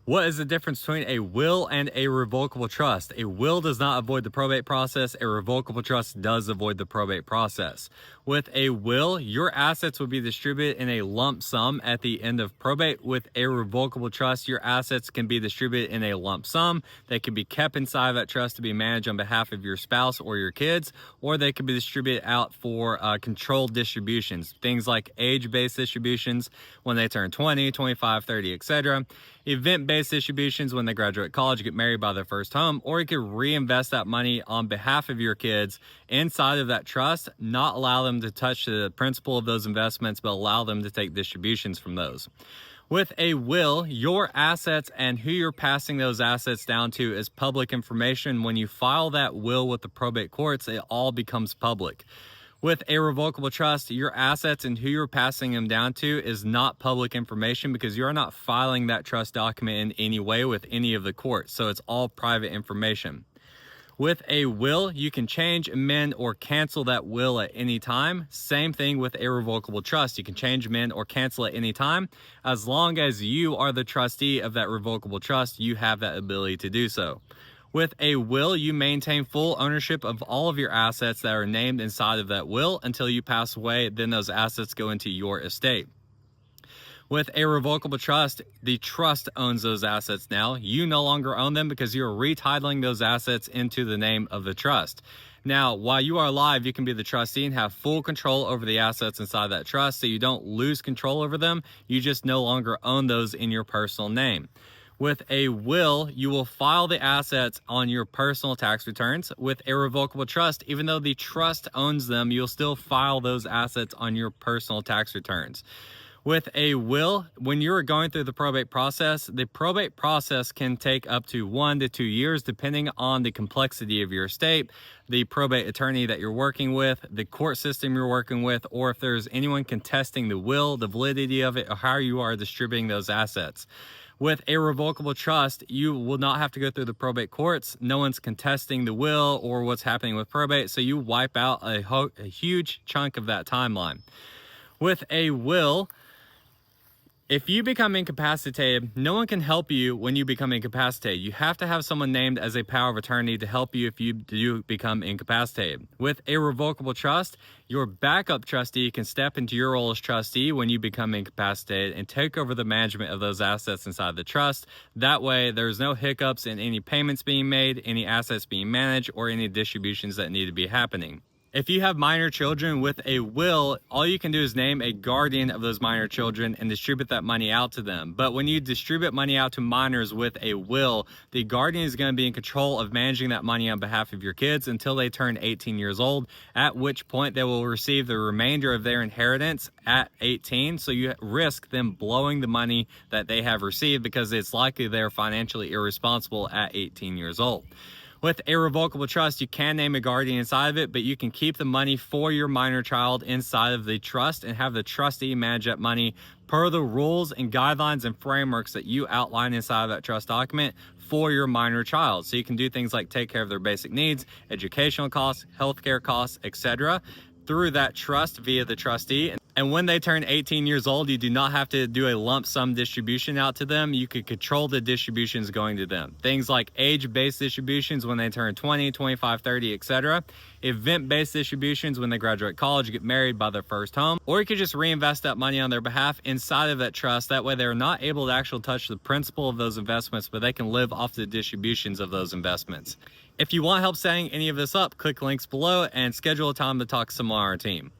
What is the difference between a will and a revocable trust? A will does not avoid the probate process. A revocable trust does avoid the probate process. With a will, your assets will be distributed in a lump sum at the end of probate. With a revocable trust, your assets can be distributed in a lump sum. They can be kept inside of that trust to be managed on behalf of your spouse or your kids, or they can be distributed out for controlled distributions. Things like age-based distributions when they turn 20, 25, 30, etc. Event-based distributions when they graduate college, get married, buy their first home, or you could reinvest that money on behalf of your kids inside of that trust, not allow them to touch the principal of those investments, but allow them to take distributions from those. With a will, your assets and who you're passing those assets down to is public information. When you file that will with the probate courts, it all becomes public. With a revocable trust, your assets and who you're passing them down to is not public information because you're not filing that trust document in any way with any of the courts. So it's all private information. With a will, you can change, amend, or cancel that will at any time. Same thing with a revocable trust. You can change, amend, or cancel at any time. As long as you are the trustee of that revocable trust, you have that ability to do so. With a will, you maintain full ownership of all of your assets that are named inside of that will until you pass away. Then those assets go into your estate. With a revocable trust, the trust owns those assets now. You no longer own them because you're retitling those assets into the name of the trust. Now, while you are alive, you can be the trustee and have full control over the assets inside that trust, so you don't lose control over them. You just no longer own those in your personal name. With a will, you will file the assets on your personal tax returns. With a revocable trust, even though the trust owns them, you'll still file those assets on your personal tax returns. With a will, when you're going through the probate process can take up to 1 to 2 years, depending on the complexity of your estate, the probate attorney that you're working with, the court system you're working with, or if there's anyone contesting the will, the validity of it, or how you are distributing those assets. With a revocable trust, you will not have to go through the probate courts. No one's contesting the will or what's happening with probate, so you wipe out a huge chunk of that timeline. With a will, if you become incapacitated, no one can help you when you become incapacitated. You have to have someone named as a power of attorney to help you if you do become incapacitated. With a revocable trust, your backup trustee can step into your role as trustee when you become incapacitated and take over the management of those assets inside the trust. That way, there's no hiccups in any payments being made, any assets being managed, or any distributions that need to be happening. If you have minor children with a will, all you can do is name a guardian of those minor children and distribute that money out to them. But when you distribute money out to minors with a will, the guardian is going to be in control of managing that money on behalf of your kids until they turn 18 years old, at which point they will receive the remainder of their inheritance at 18. So you risk them blowing the money that they have received because it's likely they're financially irresponsible at 18 years old. With a revocable trust, you can name a guardian inside of it, but you can keep the money for your minor child inside of the trust and have the trustee manage that money per the rules and guidelines and frameworks that you outline inside of that trust document for your minor child. So you can do things like take care of their basic needs, educational costs, healthcare costs, etc. through that trust via the trustee. And when they turn 18 years old, you do not have to do a lump sum distribution out to them. You could control the distributions going to them. Things like age-based distributions when they turn 20, 25, 30, etc. Event-based distributions when they graduate college, get married, buy their first home. Or you could just reinvest that money on their behalf inside of that trust. That way they're not able to actually touch the principal of those investments, but they can live off the distributions of those investments. If you want help setting any of this up, click links below and schedule a time to talk to someone on our team.